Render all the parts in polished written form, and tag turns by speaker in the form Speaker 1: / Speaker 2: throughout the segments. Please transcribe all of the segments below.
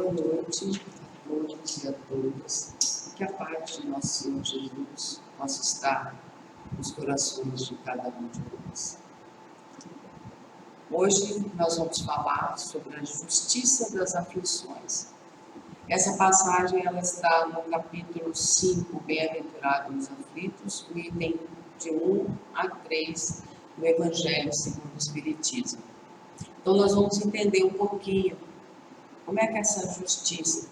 Speaker 1: Boa noite a todos e a todas. Que a paz de nosso Senhor Jesus possa estar nos corações de cada um de nós. Hoje nós vamos falar sobre a justiça das aflições. Essa passagem ela está no capítulo 5, Bem-aventurados os aflitos, o item de 1 a 3 do Evangelho segundo o Espiritismo. Então nós vamos entender um pouquinho como é que essa justiça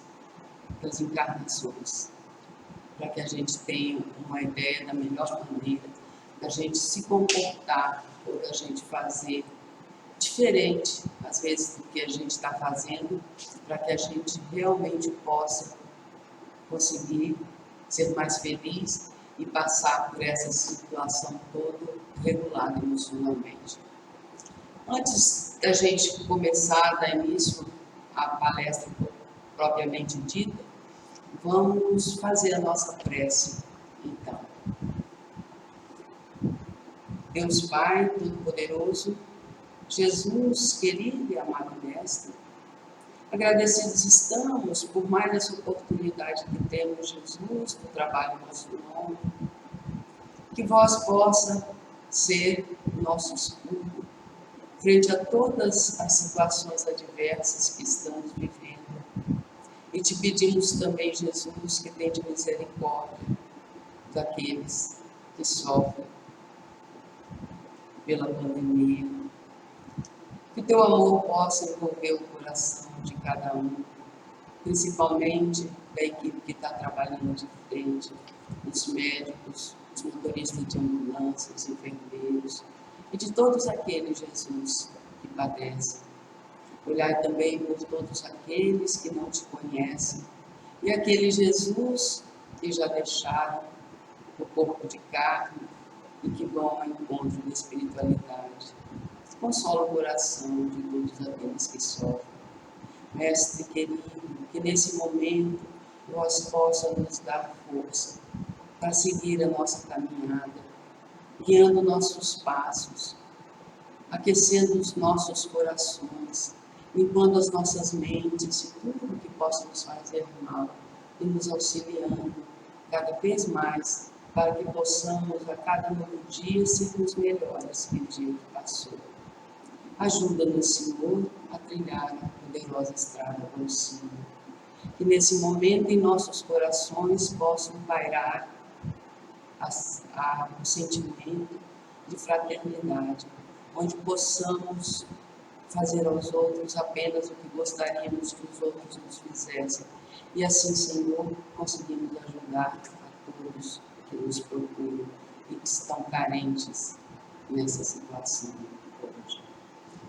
Speaker 1: das encarnações, para que a gente tenha uma ideia da melhor maneira da gente se comportar ou da gente fazer diferente, às vezes, do que a gente está fazendo, para que a gente realmente possa conseguir ser mais feliz e passar por essa situação toda regulada emocionalmente. Antes da gente começar a dar início à palestra propriamente dita, vamos fazer a nossa prece, então. Deus Pai Todo-Poderoso, Jesus, querido e amado Mestre, agradecidos estamos por mais essa oportunidade que temos, Jesus, do trabalho em nosso nome, que vós possa ser nosso escudo frente a todas as situações adversas que estamos vivendo. E te pedimos também, Jesus, que tenha misericórdia daqueles que sofrem pela pandemia. Que o teu amor possa envolver o coração de cada um, principalmente da equipe que está trabalhando de frente, os médicos, os motoristas de ambulância, os enfermeiros, e de todos aqueles, Jesus, que padecem. Olhar também por todos aqueles que não te conhecem e aqueles, Jesus, que já deixaram o corpo de carne e que vão ao encontro da espiritualidade. Consola o coração de todos aqueles que sofrem. Mestre querido, que nesse momento vós possa nos dar força para seguir a nossa caminhada, guiando nossos passos, aquecendo os nossos corações, limpando as nossas mentes e tudo que possa nos fazer mal e nos auxiliando cada vez mais para que possamos a cada novo dia sermos melhores que o dia que passou. Ajuda-nos, Senhor, a trilhar a poderosa estrada do Senhor. Que nesse momento em nossos corações possam pairar o sentimento de fraternidade, onde possamos fazer aos outros apenas o que gostaríamos que os outros nos fizessem. E assim, Senhor, conseguimos ajudar a todos que nos procuram e que estão carentes nessa situação hoje.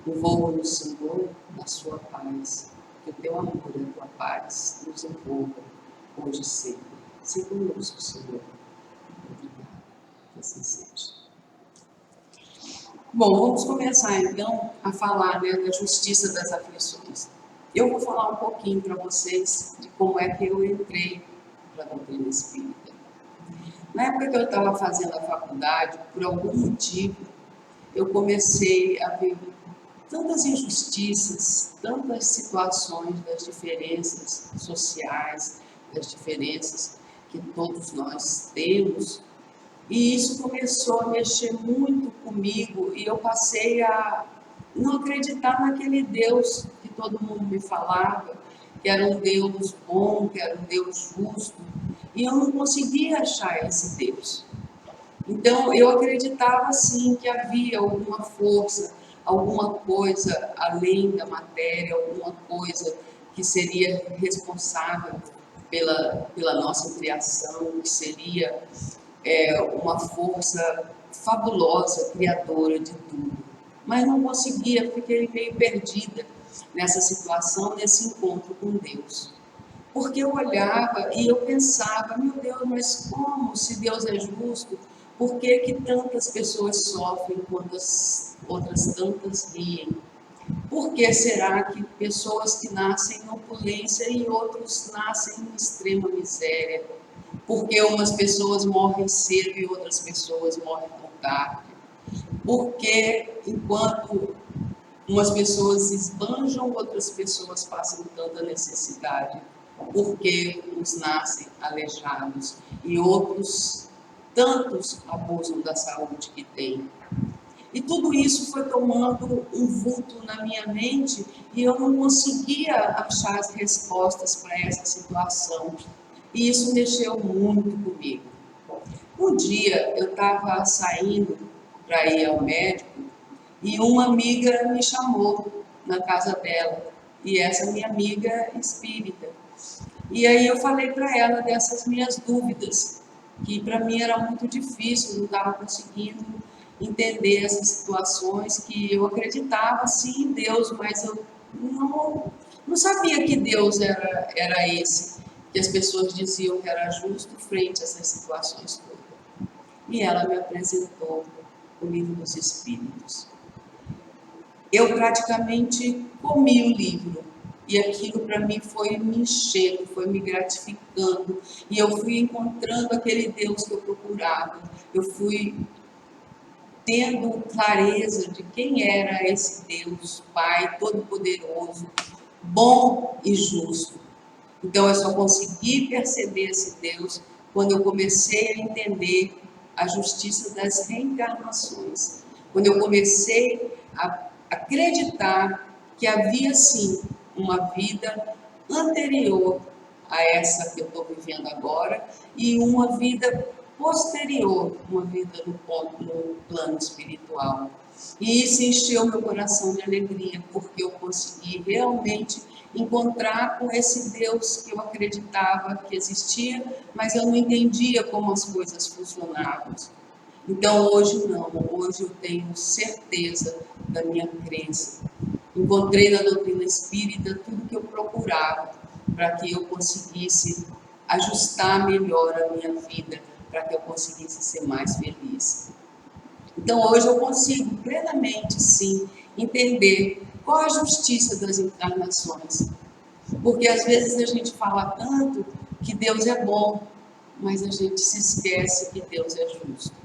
Speaker 1: Envolva-nos, Senhor, na sua paz, que o teu amor e a tua paz nos envolvam hoje e sempre. Seja conosco, Senhor. Obrigada. Que assim seja. Bom, vamos começar então a falar da justiça das aflições. Eu vou falar um pouquinho para vocês de como é que eu entrei para a doutrina espírita. Na época que eu estava fazendo a faculdade, por algum motivo, eu comecei a ver tantas injustiças, tantas situações das diferenças sociais, das diferenças que todos nós temos. E isso começou a mexer muito comigo e eu passei a não acreditar naquele Deus que todo mundo me falava, que era um Deus bom, que era um Deus justo, e eu não conseguia achar esse Deus. Então eu acreditava sim que havia alguma força, alguma coisa além da matéria, alguma coisa que seria responsável pela nossa criação, que seria uma força fabulosa, criadora de tudo. Mas não conseguia, fiquei meio perdida nessa situação, nesse encontro com Deus. Porque eu olhava e eu pensava, meu Deus, mas como, se Deus é justo, por que que tantas pessoas sofrem enquanto as outras tantas riem? Por que será que pessoas que nascem em opulência e outros nascem em extrema miséria? Porque umas pessoas morrem cedo e outras pessoas morrem com tarde? Porque enquanto Umas pessoas esbanjam, outras pessoas passam tanta necessidade, porque uns nascem aleijados e outros tantos abusam da saúde que têm. E tudo isso foi tomando um vulto na minha mente e eu não conseguia achar as respostas para essa situação. E isso mexeu muito comigo. Um dia eu estava saindo para ir ao médico e uma amiga me chamou na casa dela. E essa minha amiga é espírita. E aí eu falei para ela dessas minhas dúvidas, que para mim era muito difícil, não estava conseguindo entender essas situações, que eu acreditava sim em Deus, mas eu não sabia que Deus era esse, que as pessoas diziam que era justo frente a essas situações todas. E ela me apresentou o Livro dos Espíritos. Eu praticamente comi o livro e aquilo para mim foi me enchendo, foi me gratificando e eu fui encontrando aquele Deus que eu procurava. Eu fui tendo clareza de quem era esse Deus, Pai Todo-Poderoso, bom e justo. Então eu só consegui perceber esse Deus quando eu comecei a entender a justiça das reencarnações. Quando eu comecei a acreditar que havia sim uma vida anterior a essa que eu estou vivendo agora e uma vida posterior, uma vida no plano espiritual. E isso encheu meu coração de alegria, porque eu consegui realmente encontrar com esse Deus que eu acreditava que existia, mas eu não entendia como as coisas funcionavam. Então hoje não, hoje eu tenho certeza da minha crença. Encontrei na doutrina espírita tudo que eu procurava para que eu conseguisse ajustar melhor a minha vida, para que eu conseguisse ser mais feliz. Então hoje eu consigo plenamente, sim, entender qual a justiça das encarnações. Porque às vezes a gente fala tanto que Deus é bom, mas a gente se esquece que Deus é justo.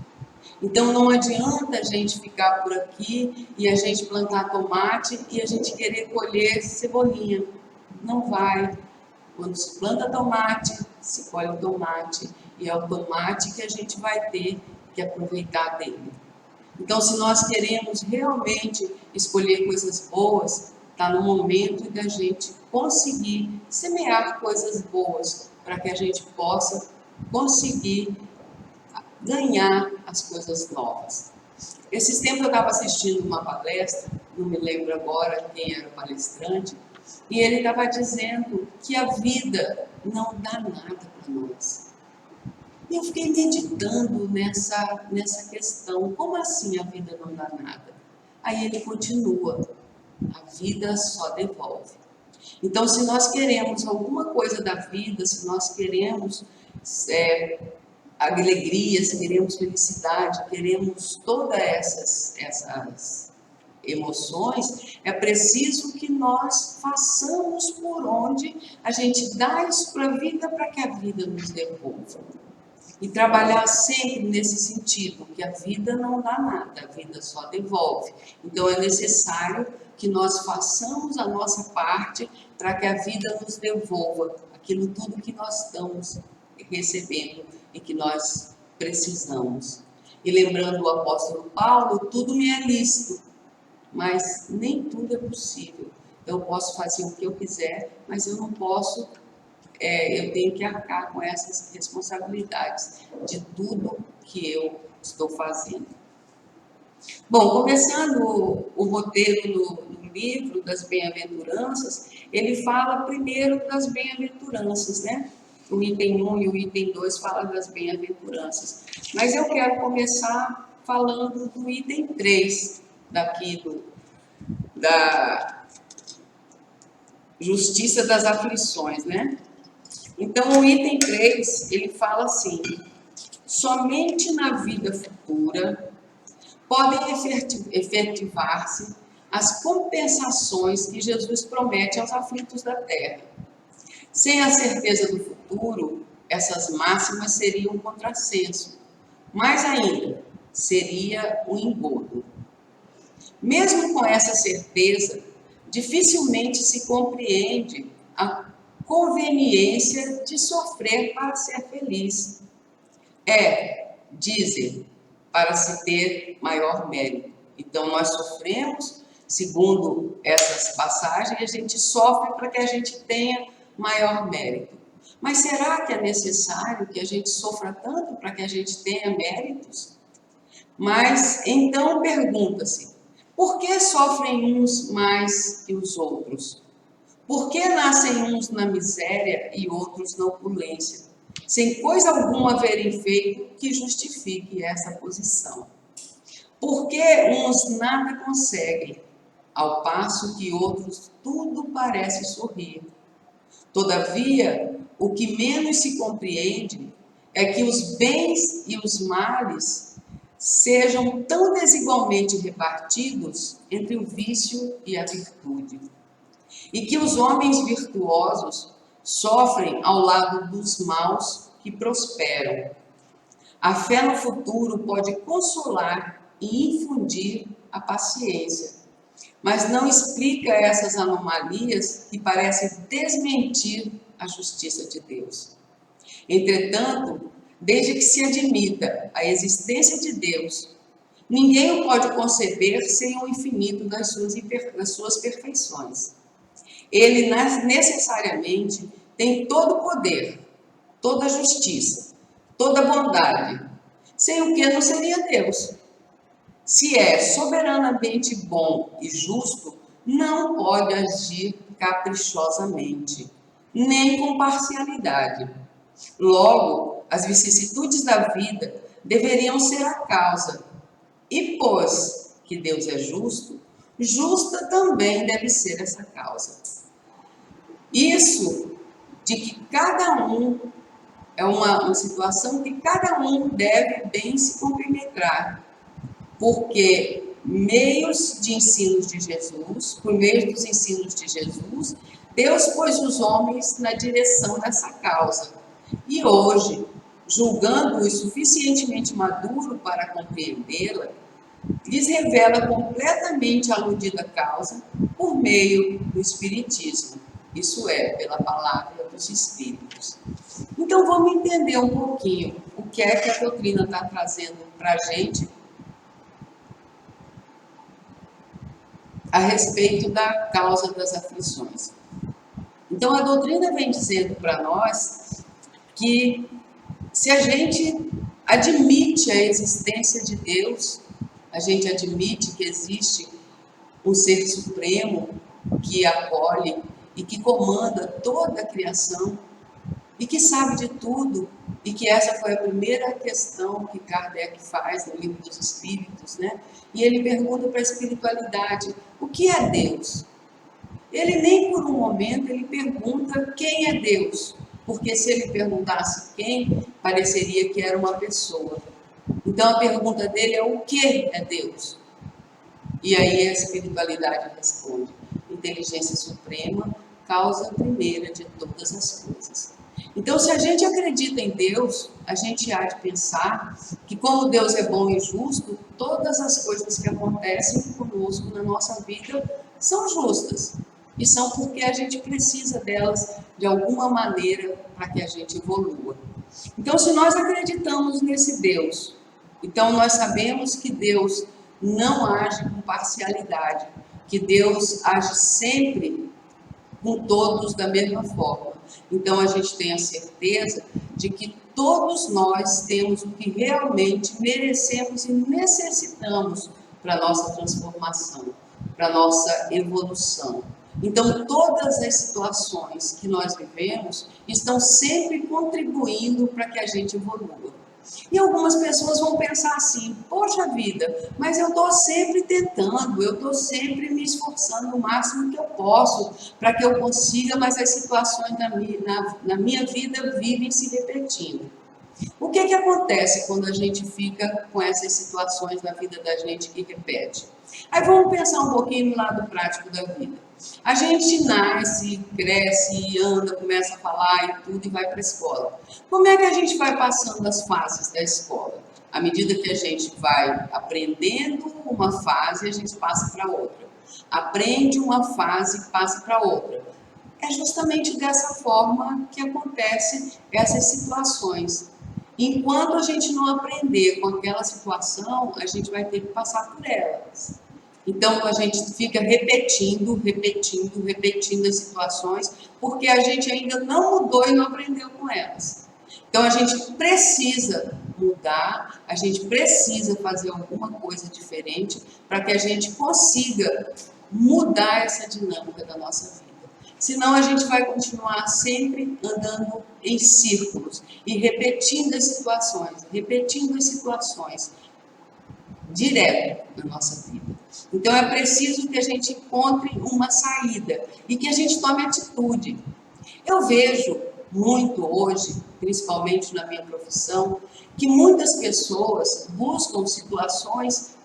Speaker 1: Então não adianta a gente ficar por aqui e a gente plantar tomate e a gente querer colher cebolinha. Não vai. Quando se planta tomate, se colhe o tomate e é o tomate que a gente vai ter que aproveitar dele. Então, se nós queremos realmente escolher coisas boas, está no momento da gente conseguir semear coisas boas para que a gente possa conseguir ganhar as coisas novas. Esses tempos eu estava assistindo uma palestra, não me lembro agora quem era o palestrante, e ele estava dizendo que a vida não dá nada para nós. E eu fiquei meditando nessa questão, como assim a vida não dá nada? Aí ele continua, a vida só devolve. Então, se nós queremos alguma coisa da vida, se nós queremos alegria, se queremos felicidade, queremos todas essas emoções, é preciso que nós façamos por onde a gente dá isso para a vida, para que a vida nos devolva. E trabalhar sempre nesse sentido, que a vida não dá nada, a vida só devolve. Então é necessário que nós façamos a nossa parte para que a vida nos devolva aquilo tudo que nós estamos recebendo e que nós precisamos. E lembrando o apóstolo Paulo, tudo me é lícito, mas nem tudo é possível. Eu posso fazer o que eu quiser, mas eu não posso, eu tenho que arcar com essas responsabilidades de tudo que eu estou fazendo. Bom, começando o roteiro no livro das bem-aventuranças, ele fala primeiro das bem-aventuranças, né? O item 1 e o item 2 falam das bem-aventuranças. Mas eu quero começar falando do item 3, daqui da justiça das aflições, né? Então, o item 3, ele fala assim: somente na vida futura podem efetivar-se as compensações que Jesus promete aos aflitos da terra. Sem a certeza do futuro, essas máximas seriam um contrassenso. Mais ainda, seria um engodo. Mesmo com essa certeza, dificilmente se compreende a conveniência de sofrer para ser feliz. Dizem, para se ter maior mérito. Então, nós sofremos, segundo essas passagens, a gente sofre para que a gente tenha maior mérito. Mas será que é necessário que a gente sofra tanto para que a gente tenha méritos? Mas, então, pergunta-se, por que sofrem uns mais que os outros? Por que nascem uns na miséria e outros na opulência, sem coisa alguma haverem feito que justifique essa posição? Por que uns nada conseguem, ao passo que outros tudo parece sorrir? Todavia, o que menos se compreende é que os bens e os males sejam tão desigualmente repartidos entre o vício e a virtude, e que os homens virtuosos sofrem ao lado dos maus que prosperam. A fé no futuro pode consolar e infundir a paciência, mas não explica essas anomalias que parecem desmentir a justiça de Deus. Entretanto, desde que se admita a existência de Deus, ninguém o pode conceber sem o infinito das suas perfeições. Ele necessariamente tem todo o poder, toda a justiça, toda a bondade, sem o que não seria Deus. Se é soberanamente bom e justo, não pode agir caprichosamente, nem com parcialidade. Logo, as vicissitudes da vida deveriam ser a causa. E pois que Deus é justo, justa também deve ser essa causa. Isso de que cada um é uma situação que cada um deve bem se compenetrar, porque meios de ensinos de Jesus, por meio dos ensinos de Jesus, Deus pôs os homens na direção dessa causa. E hoje, julgando-os suficientemente maduro para compreendê-la, lhes revela completamente a aludida causa por meio do Espiritismo, isso é, pela palavra dos Espíritos. Então, vamos entender um pouquinho o que é que a doutrina está trazendo para a gente a respeito da causa das aflições. Então, a doutrina vem dizendo para nós que se a gente admite a existência de Deus, a gente admite que existe um ser supremo que acolhe e que comanda toda a criação e que sabe de tudo, e que essa foi a primeira questão que Kardec faz no Livro dos Espíritos, né? E ele pergunta para a espiritualidade, o que é Deus? Ele nem por um momento ele pergunta quem é Deus, porque se ele perguntasse quem, pareceria que era uma pessoa. Então a pergunta dele é o que é Deus? E aí a espiritualidade responde, inteligência suprema, causa primeira de todas as coisas. Então, se a gente acredita em Deus, a gente há de pensar que como Deus é bom e justo, todas as coisas que acontecem conosco na nossa vida são justas. E são porque a gente precisa delas de alguma maneira para que a gente evolua. Então, se nós acreditamos nesse Deus, então nós sabemos que Deus não age com parcialidade, que Deus age sempre com todos da mesma forma. Então a gente tem a certeza de que todos nós temos o que realmente merecemos e necessitamos para a nossa transformação, para a nossa evolução. Então todas as situações que nós vivemos estão sempre contribuindo para que a gente evolua. E algumas pessoas vão pensar assim, poxa vida, mas eu estou sempre tentando, eu estou sempre me esforçando o máximo que eu posso para que eu consiga, mas as situações na minha vida vivem se repetindo. O que acontece quando a gente fica com essas situações na vida da gente que repete? Aí vamos pensar um pouquinho no lado prático da vida. A gente nasce, cresce, anda, começa a falar e tudo e vai para a escola. Como é que a gente vai passando as fases da escola? À medida que a gente vai aprendendo uma fase, a gente passa para outra. Aprende uma fase e passa para outra. É justamente dessa forma que acontecem essas situações. Enquanto a gente não aprender com aquela situação, a gente vai ter que passar por elas. Então a gente fica repetindo as situações, porque a gente ainda não mudou e não aprendeu com elas. Então a gente precisa mudar, a gente precisa fazer alguma coisa diferente para que a gente consiga mudar essa dinâmica da nossa vida. Senão a gente vai continuar sempre andando em círculos e repetindo as situações direto na nossa vida. Então é preciso que a gente encontre uma saída e que a gente tome atitude. Eu vejo muito hoje, principalmente na minha profissão, que muitas pessoas buscam situações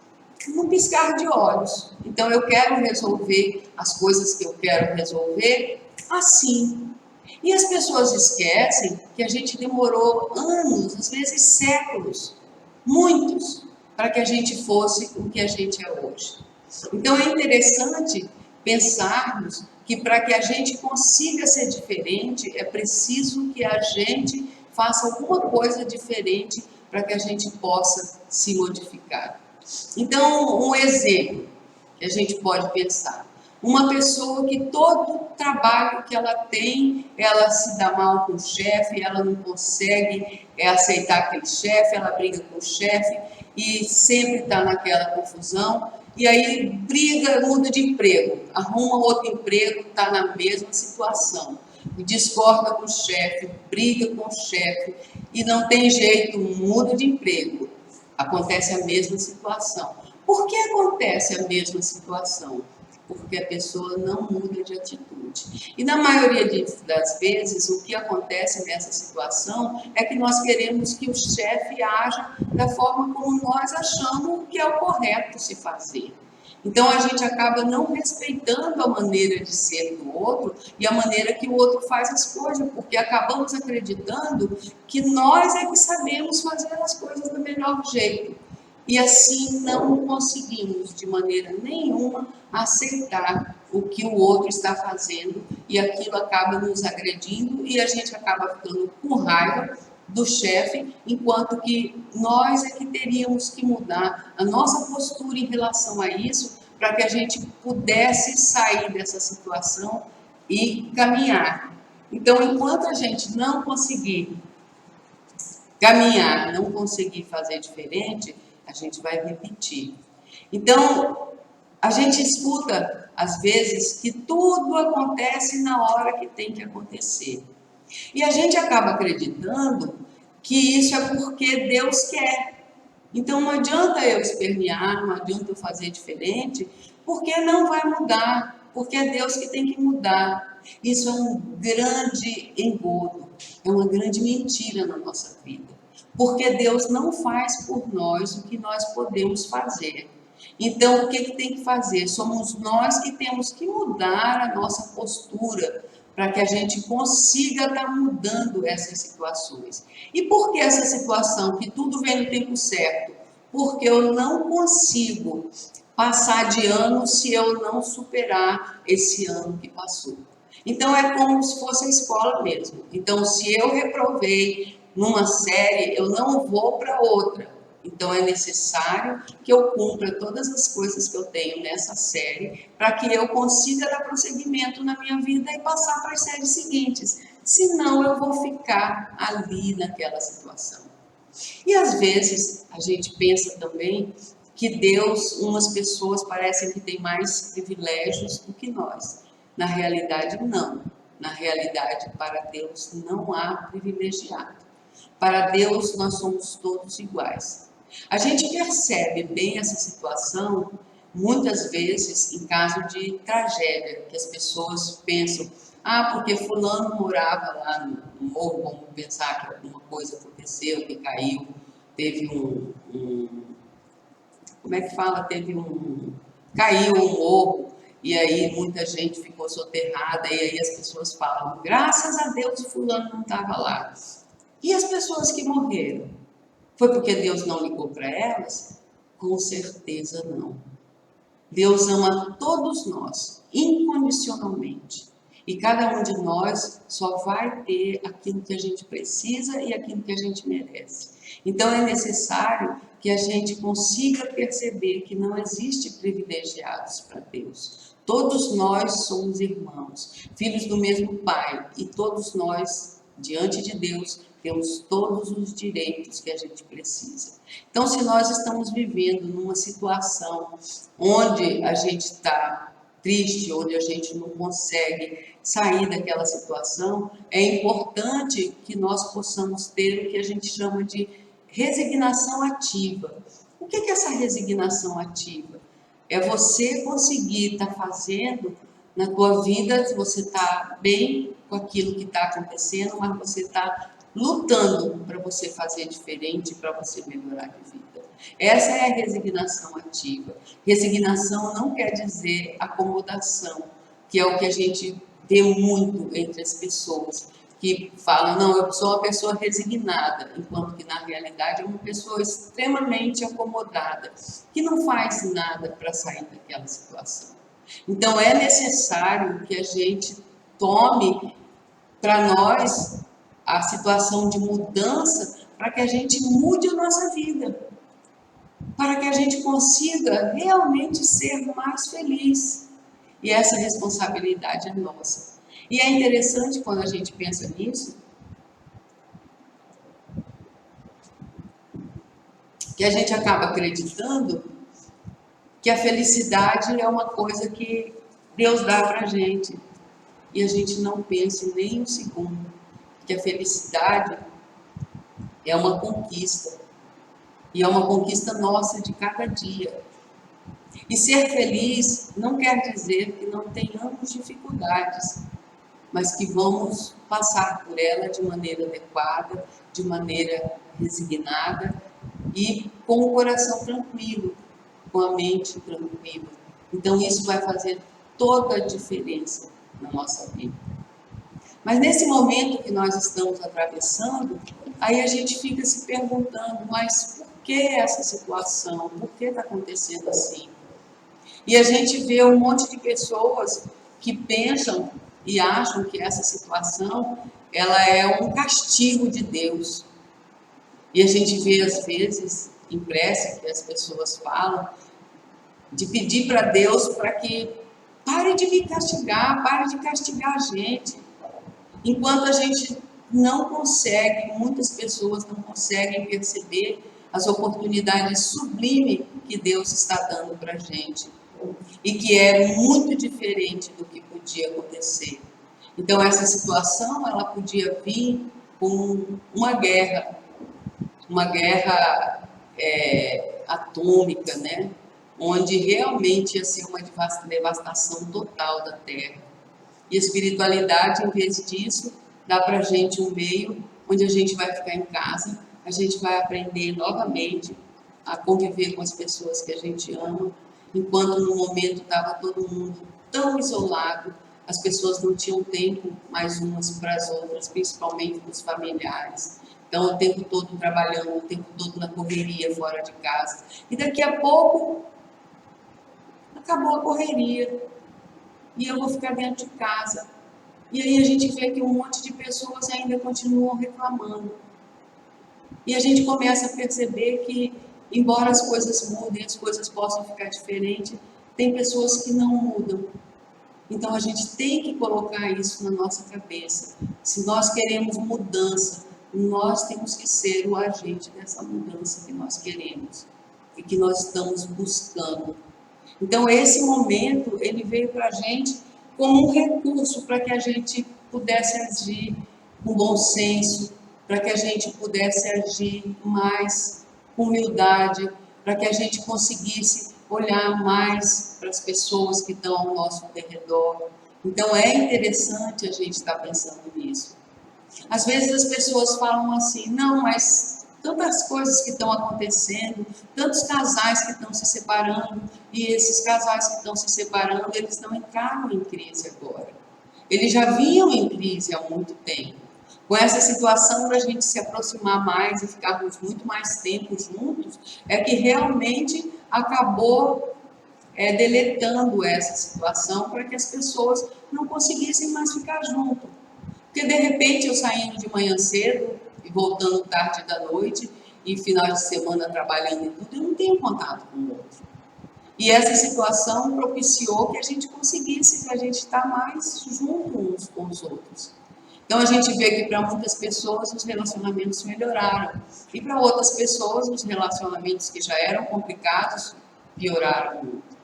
Speaker 1: num piscar de olhos. Então eu quero resolver as coisas que eu quero resolver assim. E as pessoas esquecem que a gente demorou anos, às vezes séculos, muitos, para que a gente fosse o que a gente é hoje. Então é interessante pensarmos que para que a gente consiga ser diferente, é preciso que a gente faça alguma coisa diferente para que a gente possa se modificar. Então, um exemplo que a gente pode pensar. Uma pessoa que todo trabalho que ela tem, ela se dá mal com o chefe, ela não consegue aceitar aquele chefe, ela briga com o chefe e sempre está naquela confusão. E aí briga, muda de emprego, arruma outro emprego, está na mesma situação. Discorda com o chefe, briga com o chefe e não tem jeito, muda de emprego. Acontece a mesma situação. Por que acontece a mesma situação? Porque a pessoa não muda de atitude. E na maioria das vezes, o que acontece nessa situação é que nós queremos que o chefe haja da forma como nós achamos que é o correto se fazer. Então a gente acaba não respeitando a maneira de ser do outro e a maneira que o outro faz as coisas, porque acabamos acreditando que nós é que sabemos fazer as coisas do melhor jeito. E assim não conseguimos de maneira nenhuma aceitar o que o outro está fazendo e aquilo acaba nos agredindo e a gente acaba ficando com raiva do chefe, enquanto que nós é que teríamos que mudar a nossa postura em relação a isso para que a gente pudesse sair dessa situação e caminhar. Então, enquanto a gente não conseguir caminhar, não conseguir fazer diferente, a gente vai repetir. Então, a gente escuta, às vezes, que tudo acontece na hora que tem que acontecer. E a gente acaba acreditando que isso é porque Deus quer. Então, não adianta eu espernear, não adianta eu fazer diferente, porque não vai mudar, porque é Deus que tem que mudar. Isso é um grande engodo, é uma grande mentira na nossa vida. Porque Deus não faz por nós o que nós podemos fazer. Então, o que tem que fazer? Somos nós que temos que mudar a nossa postura para que a gente consiga estar mudando essas situações. E por que essa situação? Que tudo vem no tempo certo? Porque eu não consigo passar de ano se eu não superar esse ano que passou. Então, é como se fosse a escola mesmo. Então, se eu reprovei numa série, eu não vou para outra. Então é necessário que eu cumpra todas as coisas que eu tenho nessa série para que eu consiga dar prosseguimento na minha vida e passar para as séries seguintes. Senão eu vou ficar ali naquela situação. E às vezes a gente pensa também que Deus, umas pessoas parecem que têm mais privilégios do que nós. Na realidade, não. Na realidade, para Deus não há privilegiado. Para Deus, nós somos todos iguais. A gente percebe bem essa situação, muitas vezes, em caso de tragédia, que as pessoas pensam, porque fulano morava lá no morro, vamos pensar que alguma coisa aconteceu, que caiu, teve como é que fala? Caiu um morro, e aí muita gente ficou soterrada, e aí as pessoas falam, graças a Deus fulano não estava lá. E as pessoas que morreram? Foi porque Deus não ligou para elas? Com certeza não. Deus ama todos nós, incondicionalmente. E cada um de nós só vai ter aquilo que a gente precisa e aquilo que a gente merece. Então é necessário que a gente consiga perceber que não existe privilegiados para Deus. Todos nós somos irmãos, filhos do mesmo Pai, e todos nós, diante de Deus, temos todos os direitos que a gente precisa. Então, se nós estamos vivendo numa situação onde a gente está triste, onde a gente não consegue sair daquela situação, é importante que nós possamos ter o que a gente chama de resignação ativa. O que é essa resignação ativa? É você conseguir estar fazendo na tua vida, você está bem com aquilo que está acontecendo, mas você está lutando para você fazer diferente, para você melhorar de vida. Essa é a resignação ativa. Resignação não quer dizer acomodação, que é o que a gente vê muito entre as pessoas, que falam, não, eu sou uma pessoa resignada, enquanto que na realidade é uma pessoa extremamente acomodada, que não faz nada para sair daquela situação. Então é necessário que a gente tome para nós a situação de mudança, para que a gente mude a nossa vida, para que a gente consiga realmente ser mais feliz. E essa responsabilidade é nossa. E é interessante quando a gente pensa nisso, que a gente acaba acreditando que a felicidade é uma coisa que Deus dá para a gente. E a gente não pensa nem um segundo que a felicidade é uma conquista. E é uma conquista nossa de cada dia. E ser feliz não quer dizer que não tenhamos dificuldades, mas que vamos passar por ela de maneira adequada, de maneira resignada e com o coração tranquilo, com a mente tranquila. Então isso vai fazer toda a diferença na nossa vida. Mas nesse momento que nós estamos atravessando, aí a gente fica se perguntando, mas por que essa situação? Por que está acontecendo assim? E a gente vê um monte de pessoas que pensam e acham que essa situação ela é um castigo de Deus. E a gente vê às vezes em prece que as pessoas falam de pedir para Deus para que pare de me castigar, pare de castigar a gente. Enquanto a gente não consegue, muitas pessoas não conseguem perceber as oportunidades sublimes que Deus está dando para a gente. E que é muito diferente do que podia acontecer. Então essa situação, ela podia vir com uma guerra atômica, né? Onde realmente ia ser uma devastação total da Terra. E a espiritualidade, em vez disso, dá para a gente um meio onde a gente vai ficar em casa, a gente vai aprender novamente a conviver com as pessoas que a gente ama, enquanto no momento estava todo mundo tão isolado, as pessoas não tinham tempo mais umas para as outras, principalmente os familiares. Então, o tempo todo trabalhando, o tempo todo na correria, fora de casa. E daqui a pouco, acabou a correria. E eu vou ficar dentro de casa. E aí a gente vê que um monte de pessoas ainda continuam reclamando. E a gente começa a perceber que, embora as coisas mudem, as coisas possam ficar diferentes, tem pessoas que não mudam. Então a gente tem que colocar isso na nossa cabeça. Se nós queremos mudança, nós temos que ser o agente dessa mudança que nós queremos e que nós estamos buscando. Então esse momento, ele veio para a gente como um recurso para que a gente pudesse agir com bom senso, para que a gente pudesse agir mais com humildade, para que a gente conseguisse olhar mais para as pessoas que estão ao nosso redor. Então é interessante a gente estar pensando nisso. Às vezes as pessoas falam assim, não, mas tantas coisas que estão acontecendo, tantos casais que estão se separando, e esses casais que estão se separando, eles não entraram em crise agora. Eles já vinham em crise há muito tempo. Com essa situação da gente se aproximar mais e ficarmos muito mais tempo juntos, é que realmente acabou deletando essa situação para que as pessoas não conseguissem mais ficar junto. Porque de repente eu saindo de manhã cedo e voltando tarde da noite e final de semana trabalhando e tudo, eu não tenho contato com o outro. E essa situação propiciou que a gente conseguisse, a gente estar mais junto uns com os outros. Então a gente vê que para muitas pessoas os relacionamentos melhoraram e para outras pessoas os relacionamentos que já eram complicados pioraram muito.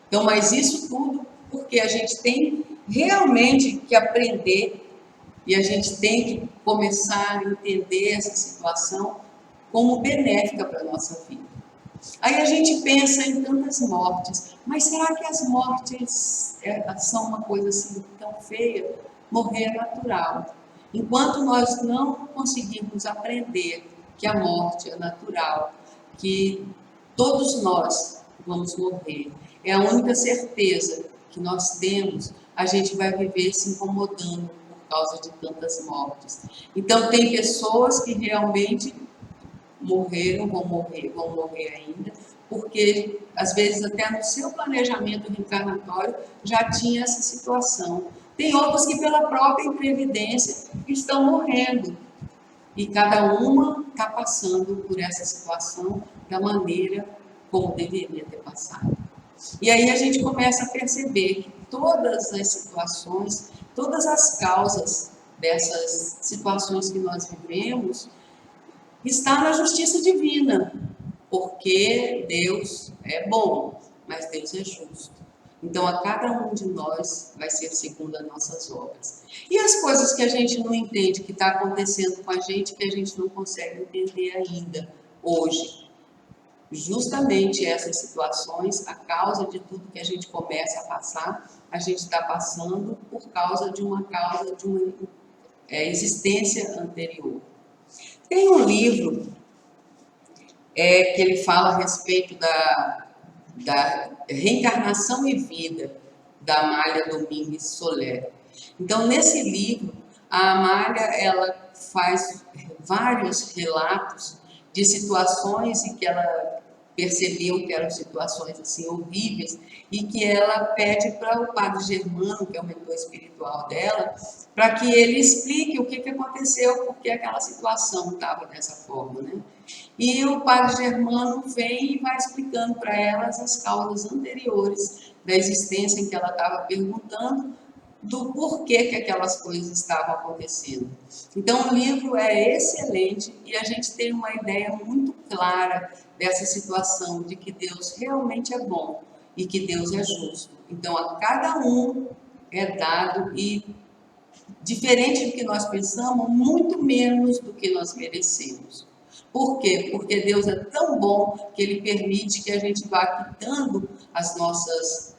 Speaker 1: Então, mas isso tudo porque a gente tem realmente que aprender e a gente tem que começar a entender essa situação como benéfica para a nossa vida. Aí a gente pensa em tantas mortes, mas será que as mortes são uma coisa assim tão feia? Morrer é natural. Enquanto nós não conseguirmos aprender que a morte é natural, que todos nós vamos morrer, é a única certeza que nós temos, a gente vai viver se incomodando por causa de tantas mortes. Então tem pessoas que realmente morreram, vão morrer ainda, porque às vezes até no seu planejamento reencarnatório já tinha essa situação. Tem outros que pela própria imprevidência estão morrendo e cada uma está passando por essa situação da maneira como deveria ter passado. E aí a gente começa a perceber que todas as situações, todas as causas dessas situações que nós vivemos está na justiça divina, porque Deus é bom, mas Deus é justo. Então, a cada um de nós vai ser segundo as nossas obras. E as coisas que a gente não entende, que está acontecendo com a gente, que a gente não consegue entender ainda, hoje. Justamente essas situações, a causa de tudo que a gente começa a passar, a gente está passando por causa de uma existência anterior. Tem um livro que ele fala a respeito da reencarnação e vida, da Amália Domingues Soler. Então, nesse livro, a Amália ela faz vários relatos de situações em que ela percebeu que eram situações assim horríveis e que ela pede para o Padre Germano, que é o mentor espiritual dela, para que ele explique o que aconteceu, porque aquela situação estava dessa forma, né? E o Padre Germano vem e vai explicando para elas as causas anteriores da existência em que ela estava perguntando, do porquê que aquelas coisas estavam acontecendo. Então, o livro é excelente e a gente tem uma ideia muito clara dessa situação de que Deus realmente é bom e que Deus é justo. Então, a cada um é dado e, diferente do que nós pensamos, muito menos do que nós merecemos. Por quê? Porque Deus é tão bom que Ele permite que a gente vá quitando as nossas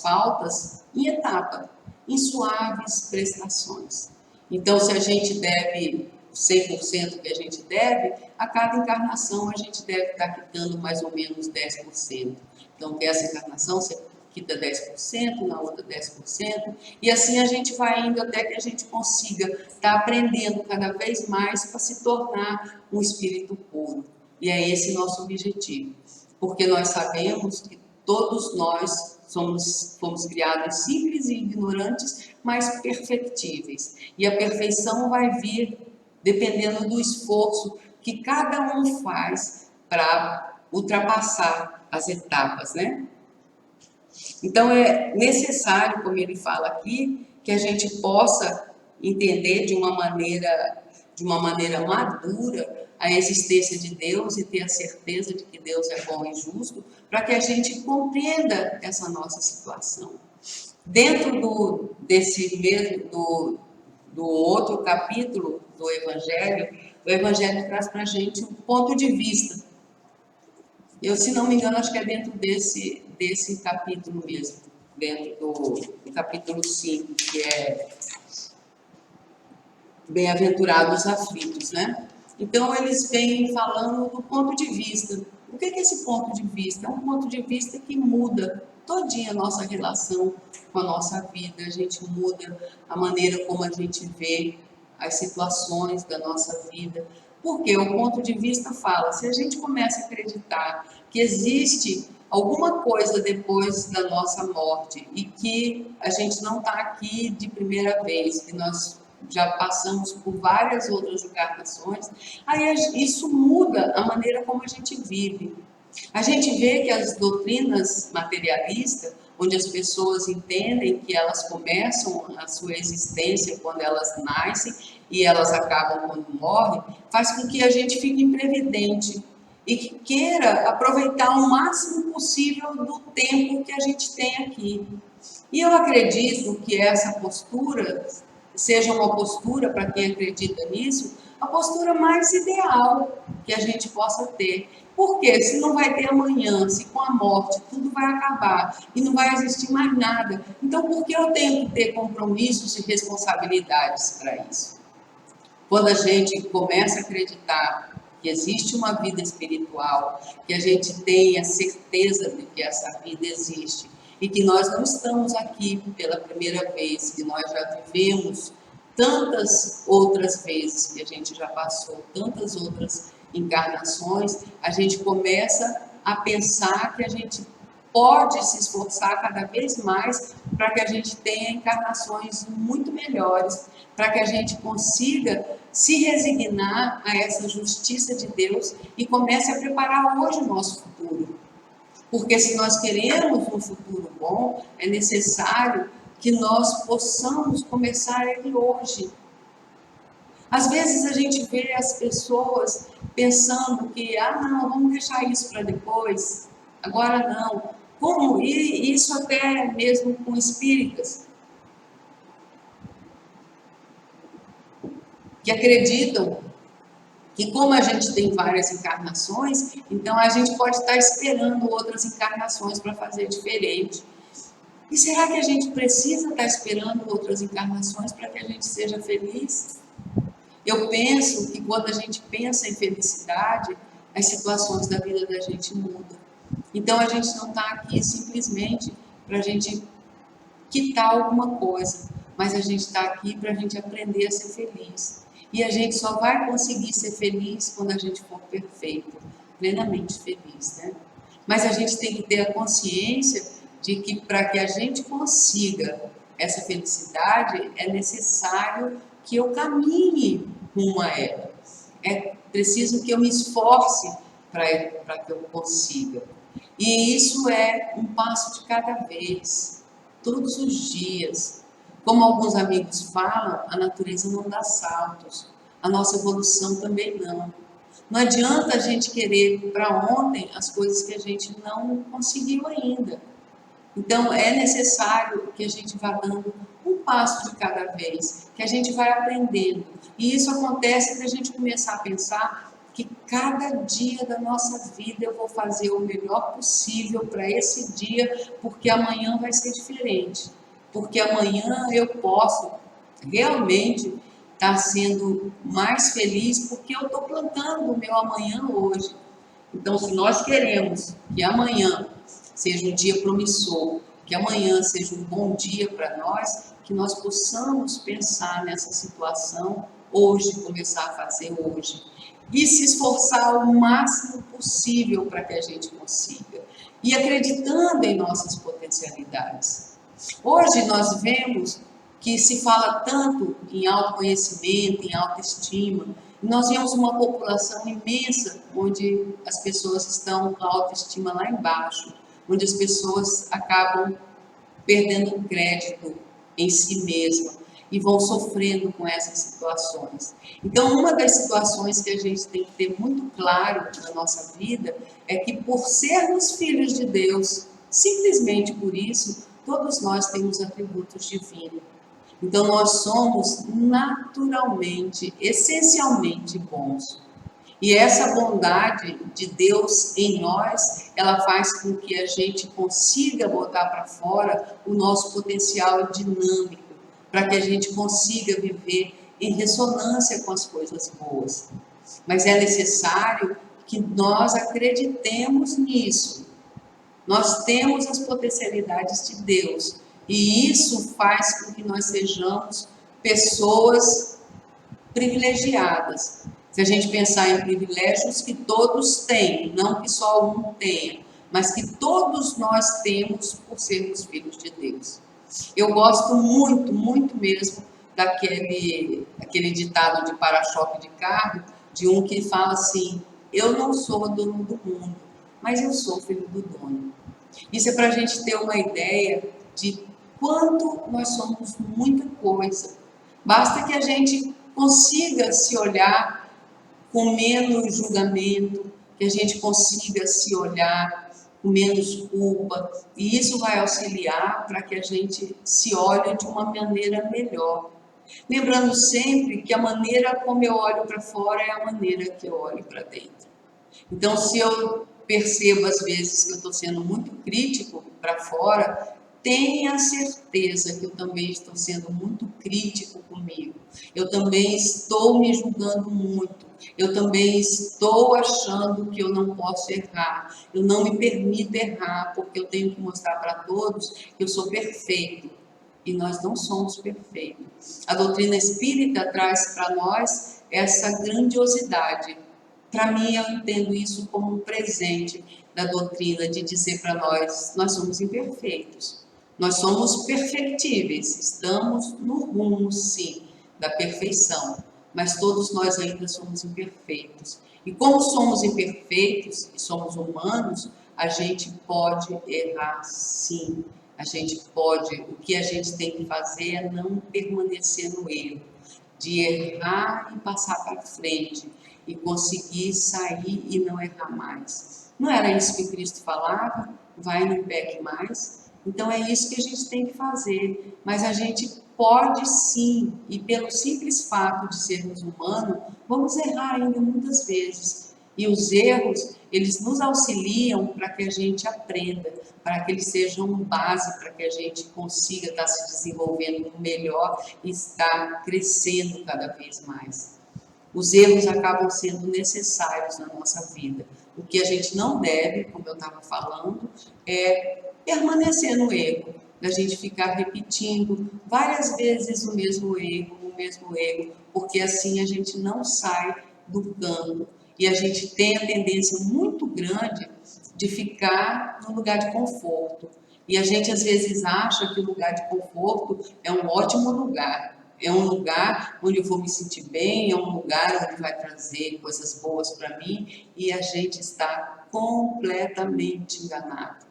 Speaker 1: faltas em etapa, em suaves prestações. Então, se a gente deve 100% que a gente deve, a cada encarnação a gente deve estar quitando mais ou menos 10%. Então, essa encarnação você quita 10%, na outra 10%, e assim a gente vai indo até que a gente consiga estar aprendendo cada vez mais para se tornar um espírito puro. E é esse nosso objetivo, porque nós sabemos que todos nós fomos criados simples e ignorantes, mas perfectíveis. E a perfeição vai vir dependendo do esforço que cada um faz para ultrapassar as etapas, né? Então é necessário, como ele fala aqui, que a gente possa entender de uma maneira madura a existência de Deus e ter a certeza de que Deus é bom e justo, para que a gente compreenda essa nossa situação. Dentro do outro capítulo do Evangelho, o Evangelho traz para a gente um ponto de vista. Eu, se não me engano, acho que é dentro desse capítulo mesmo, dentro do capítulo 5, que é Bem-aventurados aflitos, né? Então, eles vêm falando do ponto de vista. O que é esse ponto de vista? É um ponto de vista que muda todinha a nossa relação com a nossa vida, a gente muda a maneira como a gente vê as situações da nossa vida. Porque o ponto de vista fala, se a gente começa a acreditar que existe alguma coisa depois da nossa morte e que a gente não está aqui de primeira vez, que nós já passamos por várias outras encarnações, aí isso muda a maneira como a gente vive. A gente vê que as doutrinas materialistas, onde as pessoas entendem que elas começam a sua existência quando elas nascem e elas acabam quando morrem, faz com que a gente fique imprevidente e que queira aproveitar o máximo possível do tempo que a gente tem aqui. E eu acredito que essa postura seja uma postura, para quem acredita nisso, a postura mais ideal que a gente possa ter. Porque se não vai ter amanhã, se com a morte tudo vai acabar e não vai existir mais nada, então por que eu tenho que ter compromissos e responsabilidades para isso? Quando a gente começa a acreditar que existe uma vida espiritual, que a gente tem a certeza de que essa vida existe e que nós não estamos aqui pela primeira vez, que nós já vivemos tantas outras vezes que a gente já passou, tantas outras encarnações, a gente começa a pensar que a gente pode se esforçar cada vez mais para que a gente tenha encarnações muito melhores, para que a gente consiga se resignar a essa justiça de Deus e comece a preparar hoje o nosso futuro. Porque se nós queremos um futuro bom, é necessário que nós possamos começar ele hoje. Às vezes a gente vê as pessoas pensando que, não, vamos deixar isso para depois, agora não. Como? E isso até mesmo com espíritas, que acreditam que como a gente tem várias encarnações, então a gente pode estar esperando outras encarnações para fazer diferente. E será que a gente precisa estar esperando outras encarnações para que a gente seja feliz? Eu penso que quando a gente pensa em felicidade, as situações da vida da gente mudam. Então a gente não está aqui simplesmente para a gente quitar alguma coisa, mas a gente está aqui para a gente aprender a ser feliz. E a gente só vai conseguir ser feliz quando a gente for perfeito, plenamente feliz, né? Mas a gente tem que ter a consciência de que para que a gente consiga essa felicidade, é necessário que eu caminhe rumo a ela. É preciso que eu me esforce para que eu consiga. E isso é um passo de cada vez, todos os dias. Como alguns amigos falam, a natureza não dá saltos, a nossa evolução também não. Não adianta a gente querer para ontem as coisas que a gente não conseguiu ainda. Então, é necessário que a gente vá dando um passo de cada vez, que a gente vai aprendendo. E isso acontece se a gente começar a pensar que cada dia da nossa vida eu vou fazer o melhor possível para esse dia, porque amanhã vai ser diferente. Porque amanhã eu posso realmente estar sendo mais feliz porque eu estou plantando o meu amanhã hoje. Então, se nós queremos que amanhã seja um dia promissor, que amanhã seja um bom dia para nós, que nós possamos pensar nessa situação hoje, começar a fazer hoje. E se esforçar o máximo possível para que a gente consiga. E acreditando em nossas potencialidades. Hoje nós vemos que se fala tanto em autoconhecimento, em autoestima, e nós vemos uma população imensa onde as pessoas estão com a autoestima lá embaixo, onde as pessoas acabam perdendo crédito em si mesmas e vão sofrendo com essas situações. Então, uma das situações que a gente tem que ter muito claro na nossa vida é que por sermos filhos de Deus, simplesmente por isso, todos nós temos atributos divinos. Então, nós somos naturalmente, essencialmente bons. E essa bondade de Deus em nós, ela faz com que a gente consiga botar para fora o nosso potencial dinâmico, para que a gente consiga viver em ressonância com as coisas boas. Mas é necessário que nós acreditemos nisso. Nós temos as potencialidades de Deus. E isso faz com que nós sejamos pessoas privilegiadas. Se a gente pensar em privilégios que todos têm, não que só um tenha, mas que todos nós temos por sermos filhos de Deus. Eu gosto muito, muito mesmo daquele ditado de para-choque de carro, de um que fala assim: eu não sou dono do mundo, mas eu sou filho do dono. Isso é para a gente ter uma ideia de quanto nós somos muita coisa. Basta que a gente consiga se olhar com menos julgamento, que a gente consiga se olhar com menos culpa, e isso vai auxiliar para que a gente se olhe de uma maneira melhor. Lembrando sempre que a maneira como eu olho para fora é a maneira que eu olho para dentro. Então, se eu percebo às vezes que eu estou sendo muito crítico para fora, tenha certeza que eu também estou sendo muito crítico comigo. Eu também estou me julgando muito. Eu também estou achando que eu não posso errar. Eu não me permito errar, porque eu tenho que mostrar para todos que eu sou perfeito. E nós não somos perfeitos. A doutrina espírita traz para nós essa grandiosidade. Para mim, eu entendo isso como um presente da doutrina de dizer para nós somos imperfeitos. Nós somos perfectíveis, estamos no rumo, sim, da perfeição, mas todos nós ainda somos imperfeitos. E como somos imperfeitos e somos humanos, a gente pode errar, sim. A gente pode, o que a gente tem que fazer é não permanecer no erro, de errar e passar para frente, e conseguir sair e não errar mais. Não era isso que Cristo falava? Vai, não peque mais. Então é isso que a gente tem que fazer, mas a gente pode sim, e pelo simples fato de sermos humanos, vamos errar ainda muitas vezes. E os erros, eles nos auxiliam para que a gente aprenda, para que eles sejam base, para que a gente consiga estar se desenvolvendo melhor e estar crescendo cada vez mais. Os erros acabam sendo necessários na nossa vida. O que a gente não deve, como eu estava falando, é permanecer no erro, da gente ficar repetindo várias vezes o mesmo erro, porque assim a gente não sai do campo e a gente tem a tendência muito grande de ficar no lugar de conforto. E a gente às vezes acha que o lugar de conforto é um ótimo lugar. É um lugar onde eu vou me sentir bem, é um lugar onde vai trazer coisas boas para mim, e a gente está completamente enganado.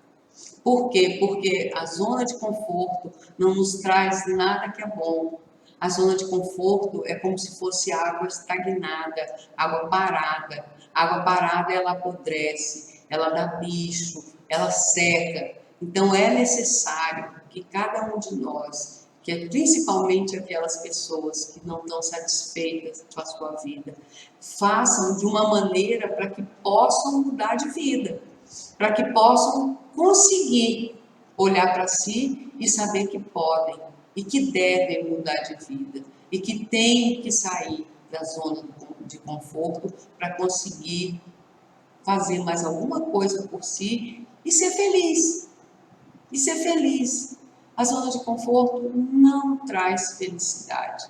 Speaker 1: Por quê? Porque a zona de conforto não nos traz nada que é bom. A zona de conforto é como se fosse água estagnada, água parada. Água parada, ela apodrece, ela dá bicho, ela seca. Então é necessário que cada um de nós, que é principalmente aquelas pessoas que não estão satisfeitas com a sua vida, façam de uma maneira para que possam mudar de vida, para que possam conseguir olhar para si e saber que podem e que devem mudar de vida e que têm que sair da zona de conforto para conseguir fazer mais alguma coisa por si e ser feliz. E ser feliz. A zona de conforto não traz felicidade.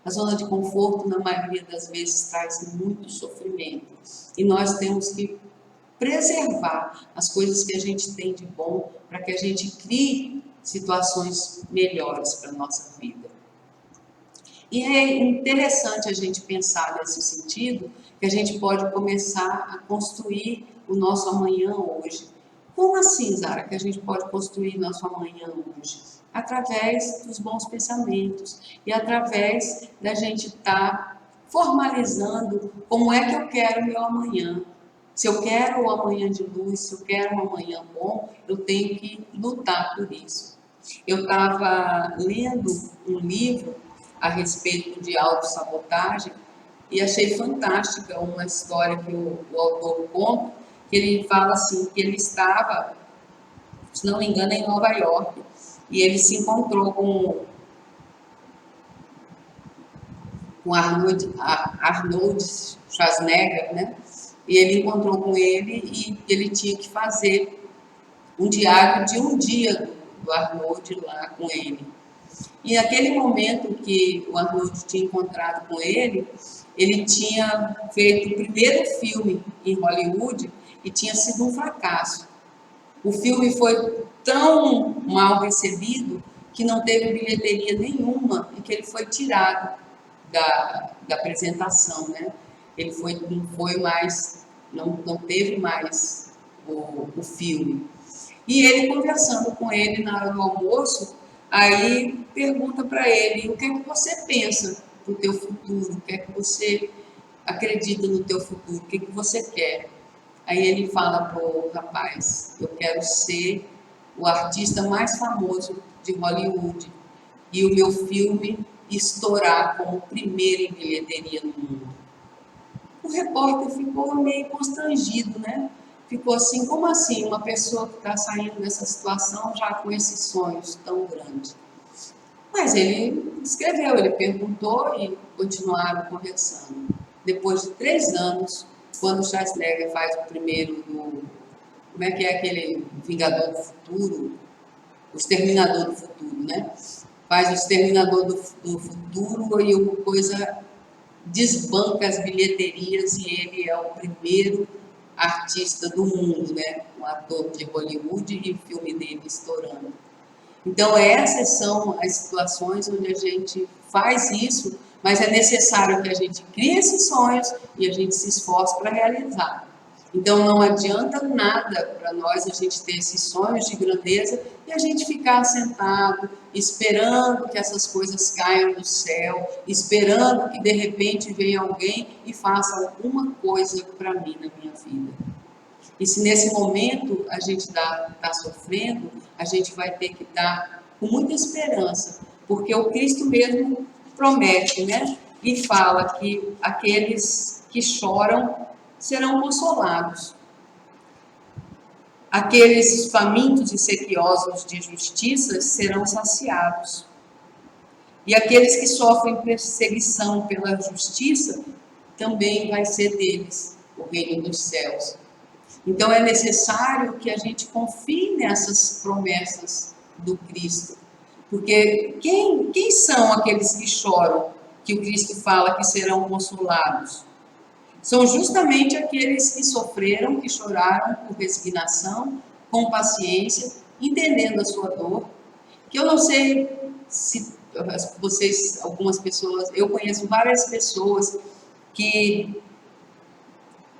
Speaker 1: A zona de conforto, na maioria das vezes, traz muito sofrimento. E nós temos que preservar as coisas que a gente tem de bom para que a gente crie situações melhores para a nossa vida. E é interessante a gente pensar nesse sentido, que a gente pode começar a construir o nosso amanhã hoje. Como assim, Zara, que a gente pode construir nosso amanhã hoje? Através dos bons pensamentos e através da gente estar formalizando como é que eu quero o meu amanhã. Se eu quero um amanhã de luz, se eu quero um amanhã bom, eu tenho que lutar por isso. Eu estava lendo um livro a respeito de autossabotagem e achei fantástica uma história que o autor conta, que ele fala assim, que ele estava, se não me engano, em Nova York, e ele se encontrou com Arnold Schwarzenegger, né? E ele encontrou com ele e ele tinha que fazer um diário de um dia do Arnold lá com ele. E naquele momento que o Arnold tinha encontrado com ele tinha feito o primeiro filme em Hollywood e tinha sido um fracasso. O filme foi tão mal recebido que não teve bilheteria nenhuma e que ele foi tirado da apresentação, né? Ele não foi mais, não teve mais o filme. E ele conversando com ele na hora do almoço, aí pergunta para ele: o que é que você pensa do teu futuro? O que é que você acredita no teu futuro? O que é que você quer? Aí ele fala pro rapaz: eu quero ser o artista mais famoso de Hollywood e o meu filme estourar como o primeiro em bilheteria no mundo. O repórter ficou meio constrangido, né? Ficou assim, como assim? Uma pessoa que está saindo dessa situação já com esses sonhos tão grandes. Mas ele escreveu, ele perguntou e continuaram conversando. Depois de 3 anos, quando o Schwarzenegger faz o primeiro do... Como é que é aquele Vingador do Futuro? O Exterminador do Futuro, né? Faz o Exterminador do Futuro e uma coisa desbanca as bilheterias e ele é o primeiro artista do mundo, né? Um ator de Hollywood e o filme dele estourando. Então, essas são as situações onde a gente faz isso, mas é necessário que a gente crie esses sonhos e a gente se esforce para realizar. Então, não adianta nada para nós a gente ter esses sonhos de grandeza e a gente ficar sentado, esperando que essas coisas caiam do céu, esperando que de repente venha alguém e faça alguma coisa para mim na minha vida. E se nesse momento a gente está sofrendo, a gente vai ter que estar com muita esperança, porque o Cristo mesmo promete, né? E fala que aqueles que choram serão consolados. Aqueles famintos e sequiosos de justiça serão saciados. E aqueles que sofrem perseguição pela justiça também vai ser deles o reino dos céus. Então é necessário que a gente confie nessas promessas do Cristo. Porque quem são aqueles que choram, que o Cristo fala que serão consolados? São justamente aqueles que sofreram, que choraram com resignação, com paciência, entendendo a sua dor. Que eu não sei se vocês, algumas pessoas, eu conheço várias pessoas que